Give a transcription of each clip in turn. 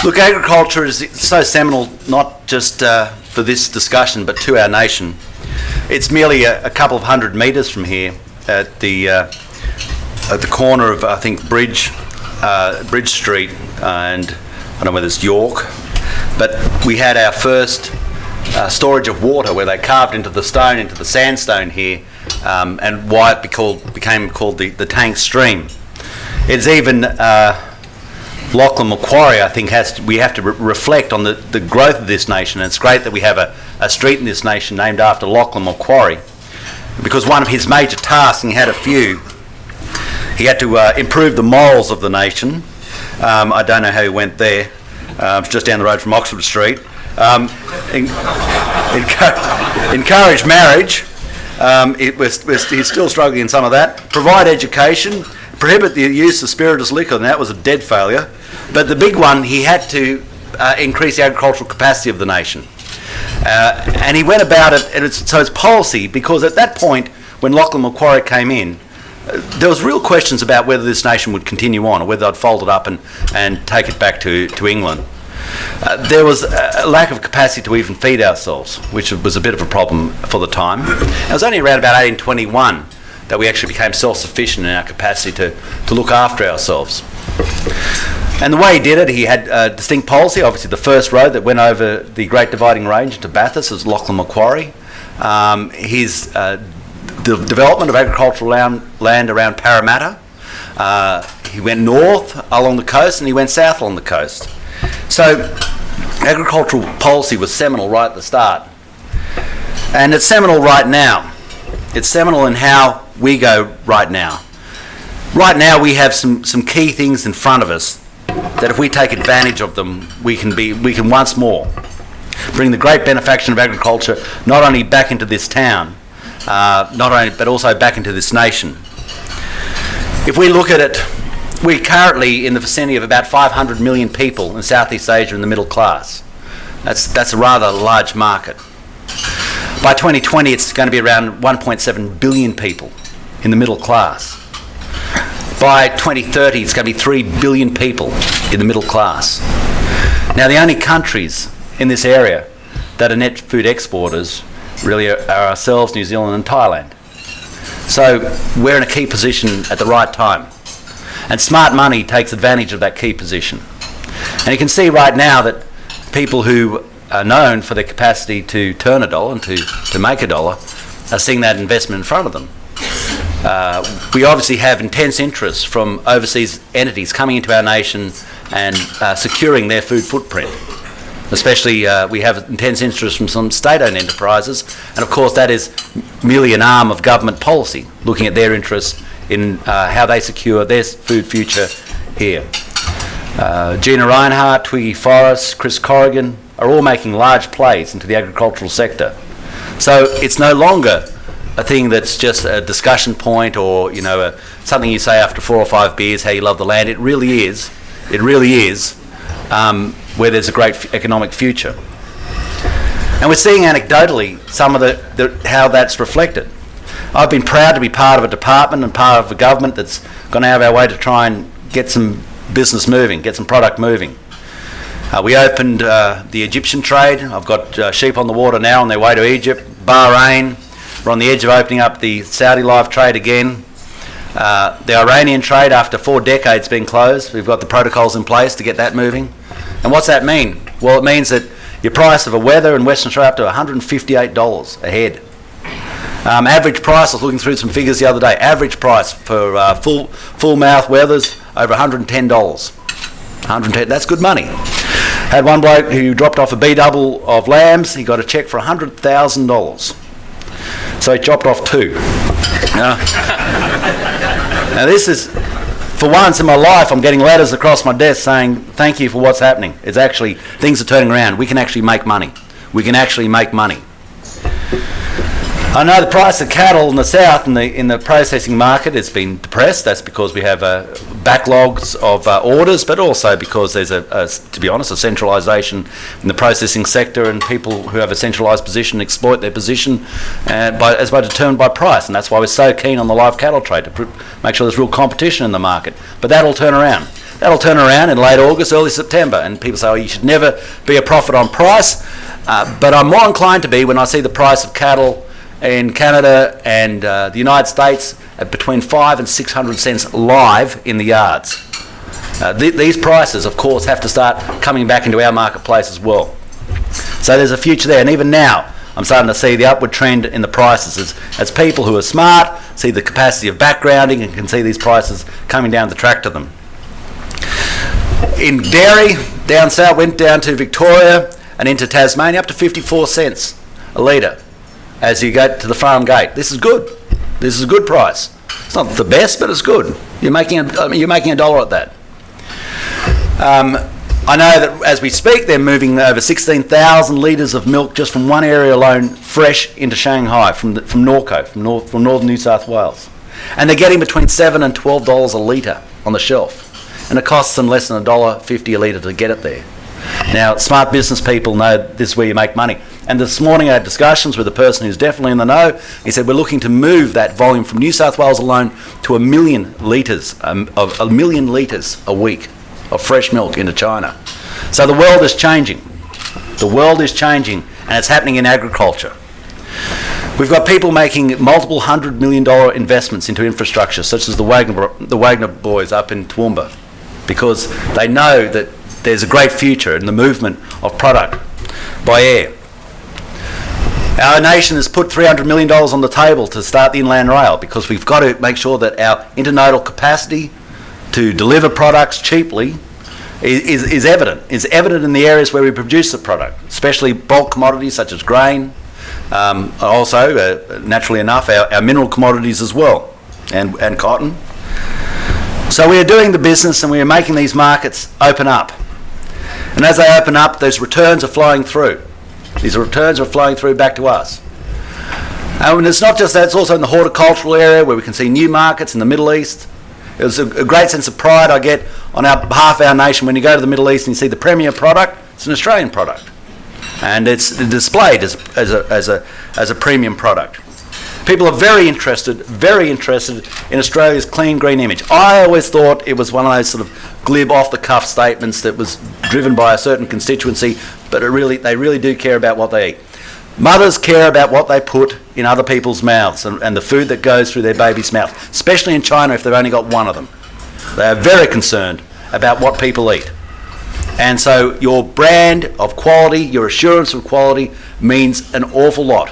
Look, agriculture is so seminal, not just for this discussion, but to our nation. It's merely a couple of 100 metres from here at the corner of, I think, Bridge Street and I don't know whether it's York, but we had our first storage of water where they carved into the stone, into the sandstone here, and why it became called the tank stream. It's even Lachlan Macquarie, I think, we have to reflect on the growth of this nation, and it's great that we have a street in this nation named after Lachlan Macquarie, because one of his major tasks, and he had a few, he had to improve the morals of the nation. I don't know how he went there. It's just down the road from Oxford Street. Encourage marriage. He's still struggling in some of that. Provide education. Prohibit the use of spirituous liquor, and that was a dead failure. But the big one, he had to increase the agricultural capacity of the nation. And he went about it, and it's policy, because at that point, when Lachlan Macquarie came in, there was real questions about whether this nation would continue on, or whether they'd fold it up and take it back to England. There was a lack of capacity to even feed ourselves, which was a bit of a problem for the time. It was only around about 1821 that we actually became self-sufficient in our capacity to look after ourselves. And the way he did it, he had a distinct policy. Obviously, the first road that went over the Great Dividing Range into Bathurst was Lachlan Macquarie. The development of agricultural land around Parramatta. He went north along the coast, and he went south along the coast. So agricultural policy was seminal right at the start. And it's seminal right now. It's seminal in how we go right now. Right now we have some key things in front of us that if we take advantage of them, we can once more bring the great benefaction of agriculture not only back into this town, but also back into this nation. If we look at it, we're currently in the vicinity of about 500 million people in Southeast Asia in the middle class. That's a rather large market. By 2020, it's going to be around 1.7 billion people in the middle class. By 2030, it's going to be 3 billion people in the middle class. Now, the only countries in this area that are net food exporters really are ourselves, New Zealand and Thailand. So we're in a key position at the right time. And smart money takes advantage of that key position. And you can see right now that people who are known for their capacity to turn a dollar and to make a dollar are seeing that investment in front of them. We obviously have intense interest from overseas entities coming into our nation and securing their food footprint. Especially we have intense interest from some state-owned enterprises, and of course that is merely an arm of government policy, looking at their interests in how they secure their food future here. Gina Reinhardt, Twiggy Forrest, Chris Corrigan are all making large plays into the agricultural sector. So it's no longer a thing that's just a discussion point or something you say after 4 or 5 beers how you love the land. It really is where there's a great economic future. And we're seeing anecdotally some of how that's reflected. I've been proud to be part of a department and part of a government that's gone out of our way to try and get some business moving, get some product moving. We opened the Egyptian trade. I've got sheep on the water now on their way to Egypt, Bahrain. We're on the edge of opening up the Saudi live trade again. The Iranian trade, after 4 decades being closed, we've got the protocols in place to get that moving. And what's that mean? Well, it means that your price of a wether in Western Australia up to $158 a head. Average price, I was looking through some figures the other day, average price for full mouth wethers over $110. $110, that's good money. Had one bloke who dropped off a B-double of lambs, he got a cheque for $100,000. So he chopped off 2. Now this is, for once in my life, I'm getting letters across my desk saying, thank you for what's happening. It's actually, things are turning around. We can actually make money. We can actually make money. I know the price of cattle in the south in the processing market has been depressed. That's because we have backlogs of orders, but also because there's to be honest, a centralisation in the processing sector, and people who have a centralised position exploit their position determined by price, and that's why we're so keen on the live cattle trade to make sure there's real competition in the market. But that'll turn around. That'll turn around in late August, early September, and people say, oh, you should never be a prophet on price, but I'm more inclined to be when I see the price of cattle in Canada and the United States at between 5 and 600 cents live in the yards. These prices, of course, have to start coming back into our marketplace as well. So there's a future there, and even now I'm starting to see the upward trend in the prices as people who are smart see the capacity of backgrounding and can see these prices coming down the track to them. In dairy, down south, went down to Victoria and into Tasmania, up to 54 cents a litre as you go to the farm gate. This is good. This is a good price. It's not the best, but it's good. You're making a dollar at that. I know that as we speak, they're moving over 16,000 litres of milk just from one area alone, fresh into Shanghai from Norco, from northern New South Wales, and they're getting between $7 and $12 a litre on the shelf, and it costs them less than $1.50 a litre to get it there. Now, smart business people know this is where you make money. And this morning I had discussions with a person who's definitely in the know. He said we're looking to move that volume from New South Wales alone to 1 million litres, of 1 million litres a week of fresh milk into China. So the world is changing. The world is changing, and it's happening in agriculture. We've got people making multiple $100 million investments into infrastructure, such as the Wagner boys up in Toowoomba, because they know that there's a great future in the movement of product by air. Our nation has put $300 million on the table to start the inland rail, because we've got to make sure that our internodal capacity to deliver products cheaply is evident in the areas where we produce the product, especially bulk commodities such as grain, also, naturally enough, our mineral commodities as well, and cotton. So we are doing the business and we are making these markets open up. And as they open up, those returns are flowing through. These returns are flowing through back to us. And it's not just that, it's also in the horticultural area where we can see new markets in the Middle East. It was a great sense of pride I get on behalf of our nation when you go to the Middle East and you see the premier product. It's an Australian product, and it's displayed as a premium product. People are very interested in Australia's clean green image. I always thought it was one of those sort of glib, off-the-cuff statements that was driven by a certain constituency, but they really do care about what they eat. Mothers care about what they put in other people's mouths and the food that goes through their baby's mouth, especially in China if they've only got one of them. They are very concerned about what people eat. And so your brand of quality, your assurance of quality means an awful lot.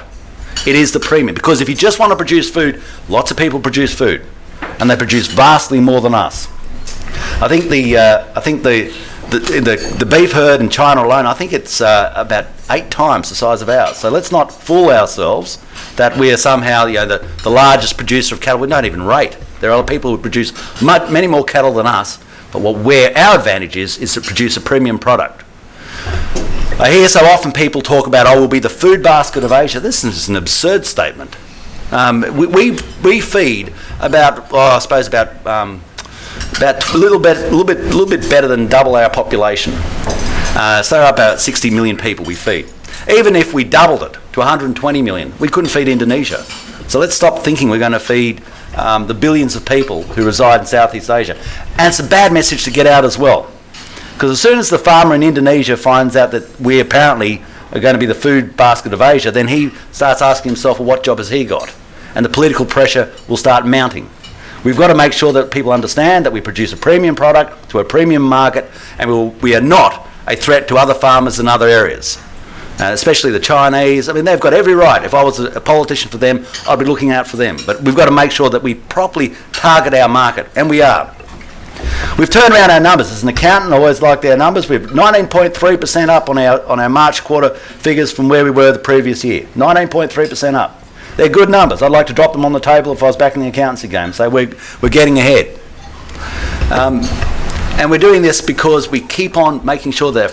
It is the premium, because if you just want to produce food, lots of people produce food, and they produce vastly more than us. I think the beef herd in China alone, I think it's about 8 times the size of ours. So let's not fool ourselves that we are somehow the largest producer of cattle. We don't even rate. There are other people who produce many more cattle than us, but where our advantage is to produce a premium product. I hear so often people talk about, we'll be the food basket of Asia. This is an absurd statement. We feed about a little bit better than double our population. So about 60 million people we feed. Even if we doubled it to 120 million, we couldn't feed Indonesia. So let's stop thinking we're going to feed the billions of people who reside in Southeast Asia. And it's a bad message to get out as well. Because as soon as the farmer in Indonesia finds out that we apparently are going to be the food basket of Asia, then he starts asking himself, well, what job has he got? And the political pressure will start mounting. We've got to make sure that people understand that we produce a premium product to a premium market, and we are not a threat to other farmers in other areas, especially the Chinese. I mean, they've got every right. If I was a politician for them, I'd be looking out for them. But we've got to make sure that we properly target our market, and we are. We've turned around our numbers. As an accountant, I always liked our numbers. We're 19.3% up on our March quarter figures from where we were the previous year. 19.3% up. They're good numbers. I'd like to drop them on the table if I was back in the accountancy game. So we're getting ahead. And we're doing this because we keep on making sure that